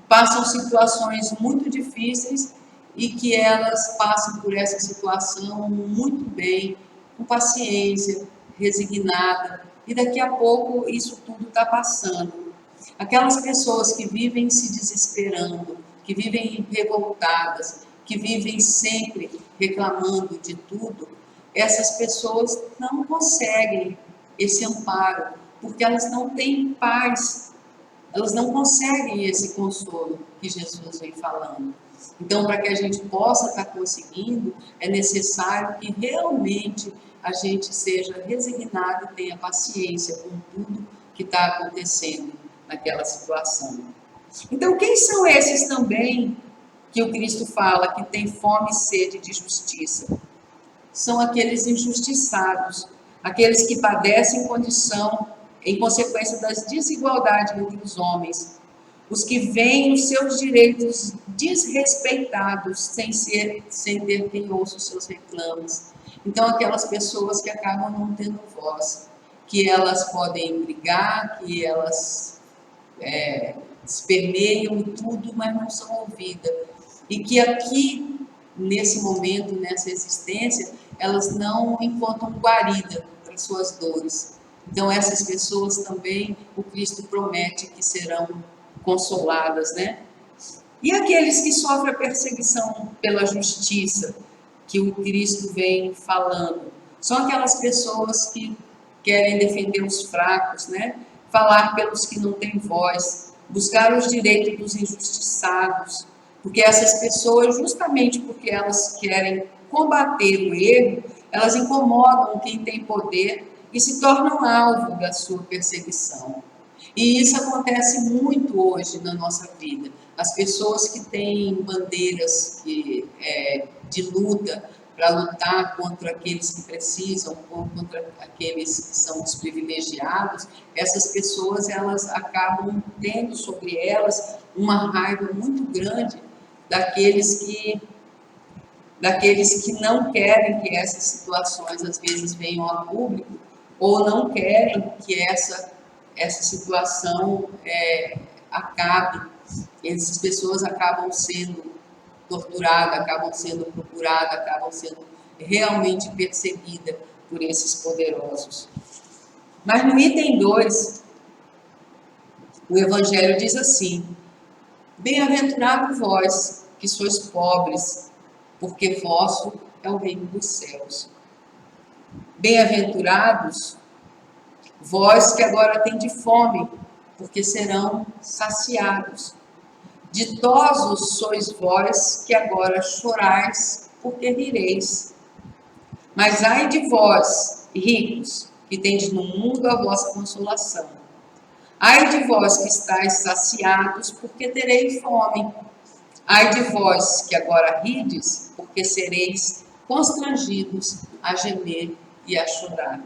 Speaker 1: passam situações muito difíceis e que elas passam por essa situação muito bem, com paciência, resignada, e daqui a pouco isso tudo está passando. Aquelas pessoas que vivem se desesperando, que vivem revoltadas, que vivem sempre reclamando de tudo, essas pessoas não conseguem esse amparo, porque elas não têm paz. Elas não conseguem esse consolo que Jesus vem falando. Então, para que a gente possa estar conseguindo, é necessário que realmente a gente seja resignado e tenha paciência com tudo que está acontecendo naquela situação. Então, quem são esses também que o Cristo fala que tem fome e sede de justiça? São aqueles injustiçados, aqueles que padecem em consequência das desigualdades entre os homens, os que veem os seus direitos desrespeitados sem ter quem ouça os seus reclames. Então, aquelas pessoas que acabam não tendo voz, que elas podem brigar, que elas esperneiam e tudo, mas não são ouvidas. E que aqui, nesse momento, nessa existência, elas não encontram guarida para suas dores. Então, essas pessoas também, o Cristo promete que serão consoladas, né? E aqueles que sofrem a perseguição pela justiça, que o Cristo vem falando, são aquelas pessoas que querem defender os fracos, né? Falar pelos que não têm voz, buscar os direitos dos injustiçados, porque essas pessoas, justamente porque elas querem combater o erro, elas incomodam quem tem poder e se tornam alvo da sua perseguição. E isso acontece muito hoje na nossa vida. As pessoas que têm bandeiras de luta para lutar contra aqueles que precisam, contra aqueles que são os privilegiados, essas pessoas elas acabam tendo sobre elas uma raiva muito grande daqueles que não querem que essas situações às vezes venham a público ou não querem que essa situação acabe. Essas pessoas acabam sendo torturadas, acabam sendo procuradas, acabam sendo realmente perseguidas por esses poderosos. Mas no item 2, o Evangelho diz assim: bem-aventurado vós, que sois pobres, porque vosso é o reino dos céus. Bem-aventurados vós que agora tendes fome, porque serão saciados. Ditosos sois vós que agora chorais, porque rireis. Mas ai de vós, ricos, que tendes no mundo a vossa consolação. Ai de vós que estáis saciados, porque tereis fome. Ai de vós que agora rides, porque sereis constrangidos a gemer e a chorar.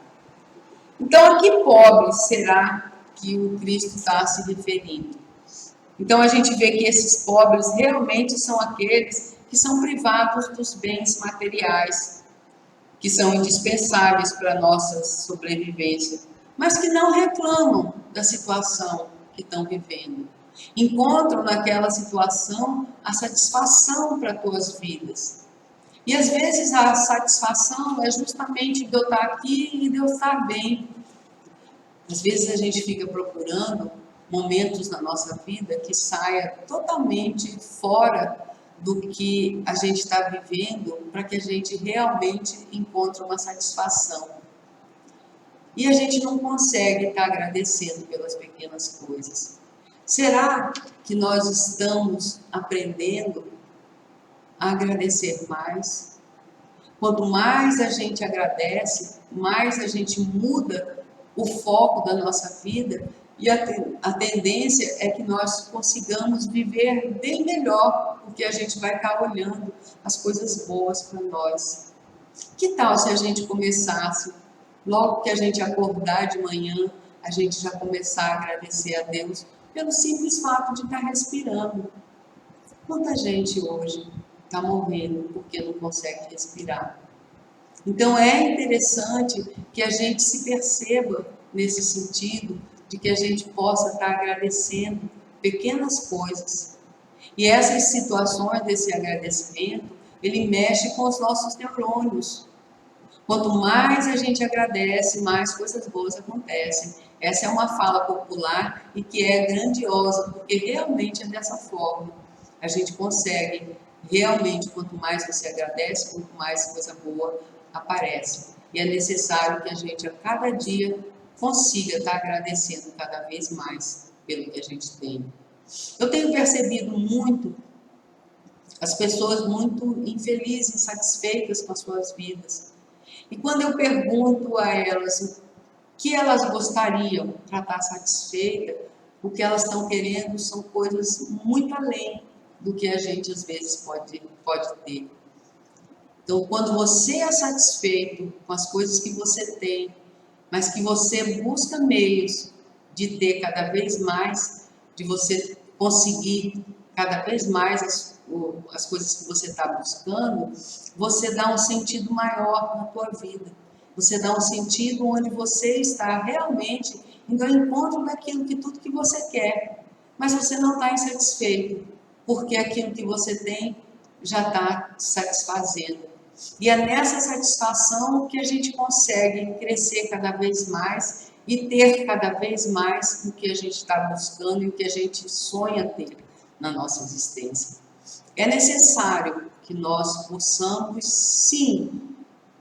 Speaker 1: Então, a que pobre será que o Cristo está se referindo? Então, a gente vê que esses pobres realmente são aqueles que são privados dos bens materiais, que são indispensáveis para a nossa sobrevivência, mas que não reclamam da situação que estão vivendo. Encontram naquela situação a satisfação para as suas vidas. E às vezes a satisfação é justamente de eu estar aqui e de eu estar bem. Às vezes a gente fica procurando momentos na nossa vida que saia totalmente fora do que a gente está vivendo para que a gente realmente encontre uma satisfação. E a gente não consegue estar agradecendo pelas pequenas coisas. Será que nós estamos aprendendo a agradecer mais? Quanto mais a gente agradece, mais a gente muda o foco da nossa vida e a tendência é que nós consigamos viver bem melhor, porque a gente vai estar olhando as coisas boas para nós. Que tal se a gente começasse, logo que a gente acordar de manhã, a gente já começar a agradecer a Deus pelo simples fato de estar respirando? Quanta gente hoje está morrendo porque não consegue respirar. Então é interessante que a gente se perceba nesse sentido de que a gente possa estar agradecendo pequenas coisas. E essas situações desse agradecimento, ele mexe com os nossos neurônios. Quanto mais a gente agradece, mais coisas boas acontecem. Essa é uma fala popular e que é grandiosa, porque realmente é dessa forma. A gente consegue, realmente, quanto mais você agradece, quanto mais coisa boa aparece. E é necessário que a gente, a cada dia, consiga estar agradecendo cada vez mais pelo que a gente tem. Eu tenho percebido muito as pessoas muito infelizes, insatisfeitas com as suas vidas. E quando eu pergunto a elas o que elas gostariam para estar satisfeitas, o que elas estão querendo são coisas muito além do que a gente às vezes pode ter. Então, quando você é satisfeito com as coisas que você tem, mas que você busca meios de ter cada vez mais, de você conseguir cada vez mais as coisas que você está buscando, você dá um sentido maior na tua vida. Você dá um sentido onde você está realmente indo ao encontro daquilo que tudo que você quer, mas você não está insatisfeito, porque aquilo que você tem já está te satisfazendo. E é nessa satisfação que a gente consegue crescer cada vez mais e ter cada vez mais o que a gente está buscando e o que a gente sonha ter na nossa existência. É necessário que nós possamos, sim,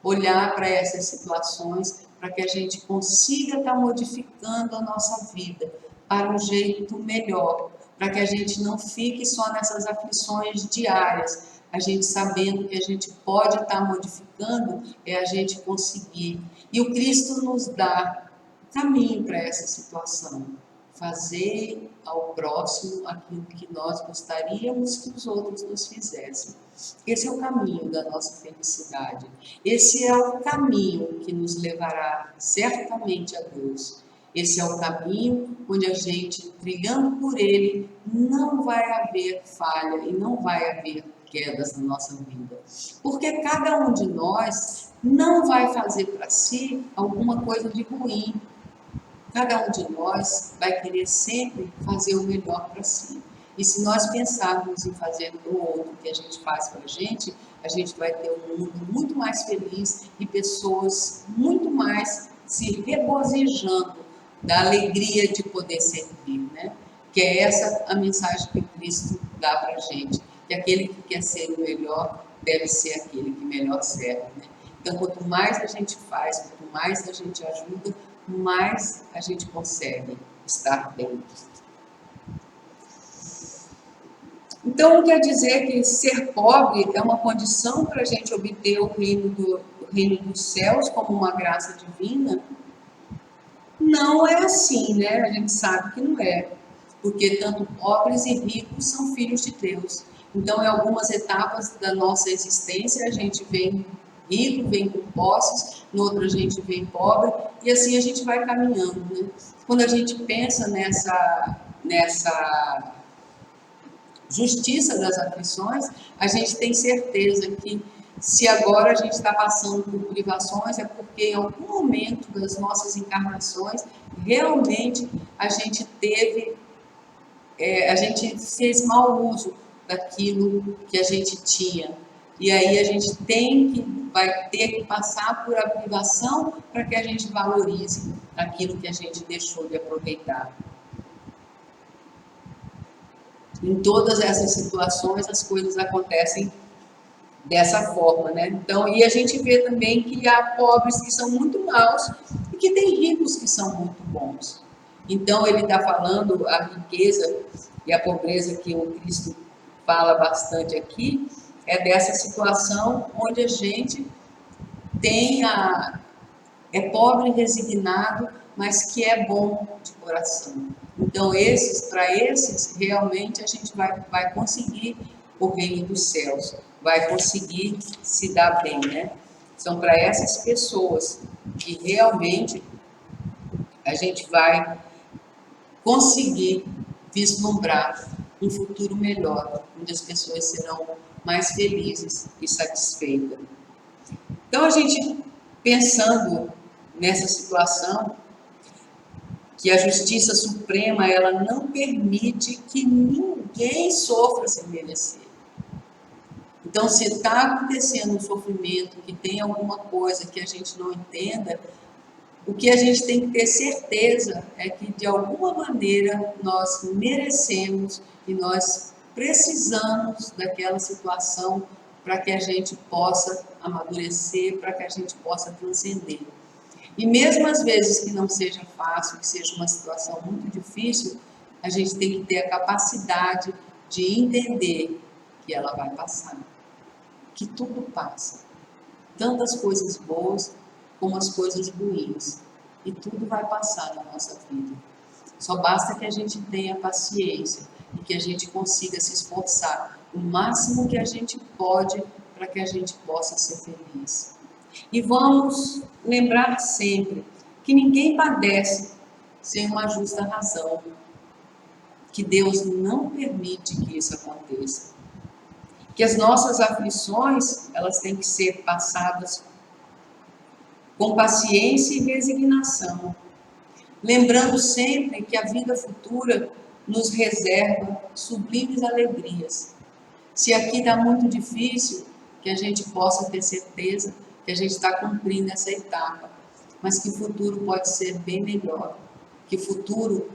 Speaker 1: olhar para essas situações para que a gente consiga estar modificando a nossa vida para um jeito melhor, para que a gente não fique só nessas aflições diárias, a gente sabendo que a gente pode estar modificando, é a gente conseguir. E o Cristo nos dá caminho para essa situação. fazer ao próximo aquilo que nós gostaríamos que os outros nos fizessem. Esse é o caminho da nossa felicidade. Esse é o caminho que nos levará certamente a Deus. Esse é o caminho onde a gente, trilhando por ele, não vai haver falha e não vai haver quedas na nossa vida. Porque cada um de nós não vai fazer para si alguma coisa de ruim. Cada um de nós vai querer sempre fazer o melhor para si. E se nós pensarmos em fazer para o outro o que a gente faz para a gente vai ter um mundo muito mais feliz e pessoas muito mais se regozijando da alegria de poder servir, né? Que é essa a mensagem que Cristo dá para a gente, que aquele que quer ser o melhor deve ser aquele que melhor serve, né? Então, quanto mais a gente faz, quanto mais a gente ajuda, mais a gente consegue estar bem. Então, não quer dizer que ser pobre é uma condição para a gente obter o reino dos céus como uma graça divina? Não é assim, né? A gente sabe que não é, porque tanto pobres e ricos são filhos de Deus. Então, em algumas etapas da nossa existência, a gente vem rico, vem com posses, no outro a gente vem pobre, e assim a gente vai caminhando, né? Quando a gente pensa nessa justiça das aflições, a gente tem certeza que se agora a gente está passando por privações, é porque em algum momento das nossas encarnações, realmente a gente a gente fez mau uso daquilo que a gente tinha. E aí a gente vai ter que passar por a privação para que a gente valorize aquilo que a gente deixou de aproveitar. Em todas essas situações, as coisas acontecem dessa forma, né? Então, e a gente vê também que há pobres que são muito maus e que tem ricos que são muito bons. Então, ele está falando a riqueza e a pobreza que o Cristo fala bastante aqui, é dessa situação onde a gente é pobre e resignado, mas que é bom de coração. Então, para esses, realmente a gente vai conseguir o reino dos céus, vai conseguir se dar bem, né? São para essas pessoas que realmente a gente vai conseguir vislumbrar um futuro melhor, onde as pessoas serão mais felizes e satisfeitas. Então, a gente pensando nessa situação, que a Justiça Suprema ela não permite que ninguém sofra sem merecer. Então, se está acontecendo um sofrimento, que tem alguma coisa que a gente não entenda, o que a gente tem que ter certeza é que, de alguma maneira, nós merecemos e nós precisamos daquela situação para que a gente possa amadurecer, para que a gente possa transcender. E mesmo às vezes que não seja fácil, que seja uma situação muito difícil, a gente tem que ter a capacidade de entender que ela vai passar, que tudo passa, tanto as coisas boas como as coisas ruins, e tudo vai passar na nossa vida. Só basta que a gente tenha paciência e que a gente consiga se esforçar o máximo que a gente pode para que a gente possa ser feliz. E vamos lembrar sempre que ninguém padece sem uma justa razão, que Deus não permite que isso aconteça. Que as nossas aflições, elas têm que ser passadas com paciência e resignação, lembrando sempre que a vida futura nos reserva sublimes alegrias. Se aqui está muito difícil, que a gente possa ter certeza que a gente está cumprindo essa etapa, mas que o futuro pode ser bem melhor, que o futuro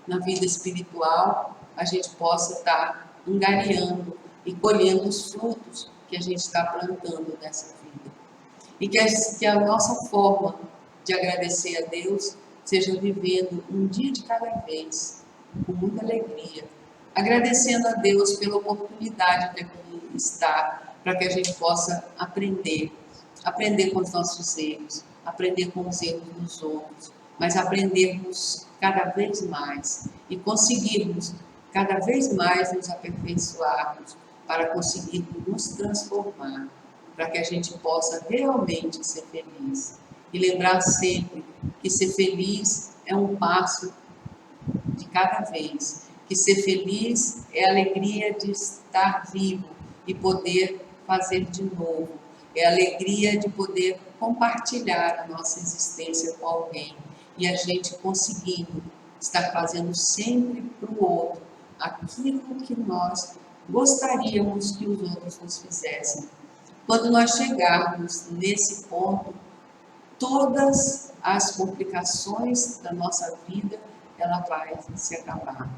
Speaker 1: na vida espiritual a gente possa estar angariando e colhendo os frutos que a gente está plantando nessa vida. E que a nossa forma de agradecer a Deus seja vivendo um dia de cada vez, com muita alegria, agradecendo a Deus pela oportunidade de aqui estar, para que a gente possa aprender com os nossos erros, aprender com os erros dos outros, mas aprendermos cada vez mais e conseguirmos cada vez mais nos aperfeiçoarmos para conseguirmos nos transformar, para que a gente possa realmente ser feliz. E lembrar sempre que ser feliz é um passo de cada vez, que ser feliz é a alegria de estar vivo e poder fazer de novo, é a alegria de poder compartilhar a nossa existência com alguém e a gente conseguindo estar fazendo sempre para o outro aquilo que nós gostaríamos que os outros nos fizessem. Quando nós chegarmos nesse ponto, todas as complicações da nossa vida, ela vai se acabar.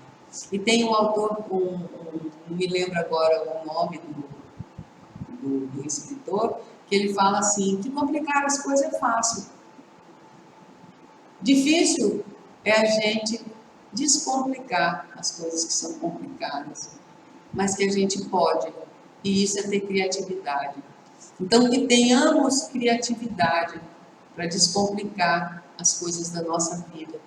Speaker 1: E tem um autor, não me lembro agora o nome do escritor, que ele fala assim, que complicar as coisas é fácil. Difícil é a gente descomplicar as coisas que são complicadas, mas que a gente pode, e isso é ter criatividade. Então, que tenhamos criatividade para descomplicar as coisas da nossa vida.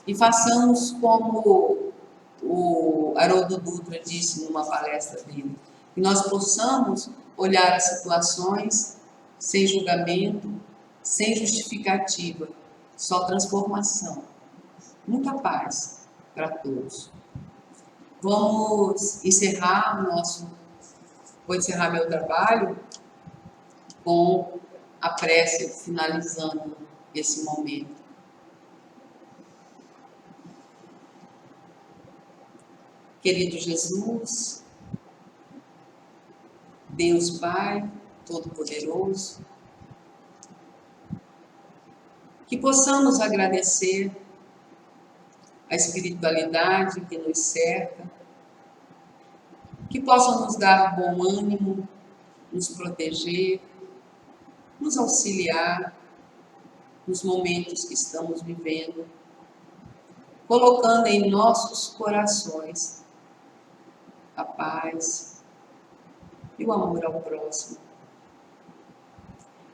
Speaker 1: E façamos como o Haroldo Dutra disse numa palestra dele, que nós possamos olhar as situações sem julgamento, sem justificativa, só transformação. Muita paz para todos. Vamos encerrar vou encerrar meu trabalho com a prece, finalizando esse momento. Querido Jesus, Deus Pai Todo-Poderoso, que possamos agradecer a espiritualidade que nos cerca, que possa nos dar bom ânimo, nos proteger, nos auxiliar nos momentos que estamos vivendo, colocando em nossos corações a paz e o amor ao próximo.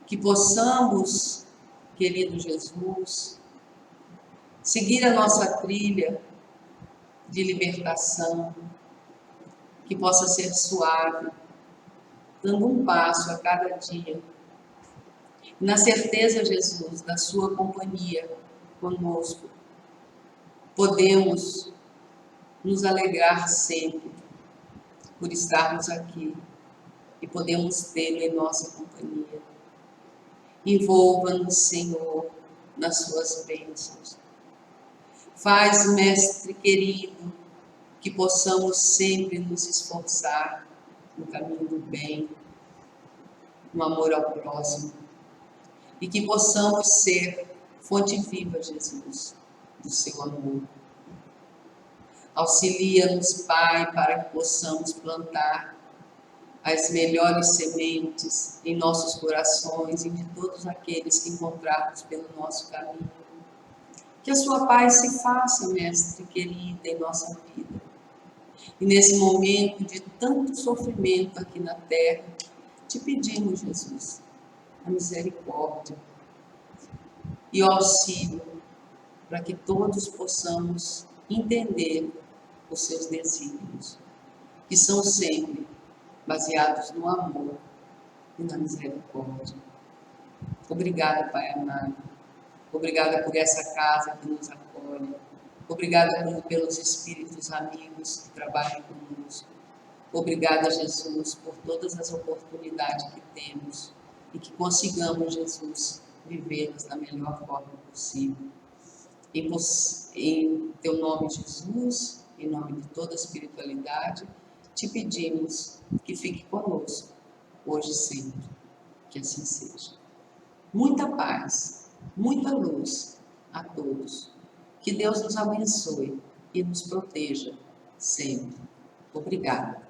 Speaker 1: Que possamos, querido Jesus, seguir a nossa trilha de libertação, que possa ser suave, dando um passo a cada dia. Na certeza, Jesus, da sua companhia conosco, podemos nos alegrar sempre por estarmos aqui e podemos tê-lo em nossa companhia. Envolva-nos, Senhor, nas suas bênçãos. Faz, Mestre querido, que possamos sempre nos esforçar no caminho do bem, no amor ao próximo, e que possamos ser fonte viva, Jesus, do seu amor. Auxilia-nos, Pai, para que possamos plantar as melhores sementes em nossos corações e de todos aqueles que encontrarmos pelo nosso caminho. Que a sua paz se faça, Mestre querido, em nossa vida. E nesse momento de tanto sofrimento aqui na terra, te pedimos, Jesus, a misericórdia e o auxílio para que todos possamos entender os seus desígnios, que são sempre baseados no amor e na misericórdia. Obrigada, Pai amado. Obrigada por essa casa que nos acolhe. Obrigada pelos espíritos amigos que trabalham conosco. Obrigada, Jesus, por todas as oportunidades que temos e que consigamos, Jesus, vivê-las da melhor forma possível. Em teu nome, Jesus, em nome de toda a espiritualidade, te pedimos que fique conosco, hoje e sempre. Que assim seja. Muita paz, muita luz a todos. Que Deus nos abençoe e nos proteja sempre. Obrigada.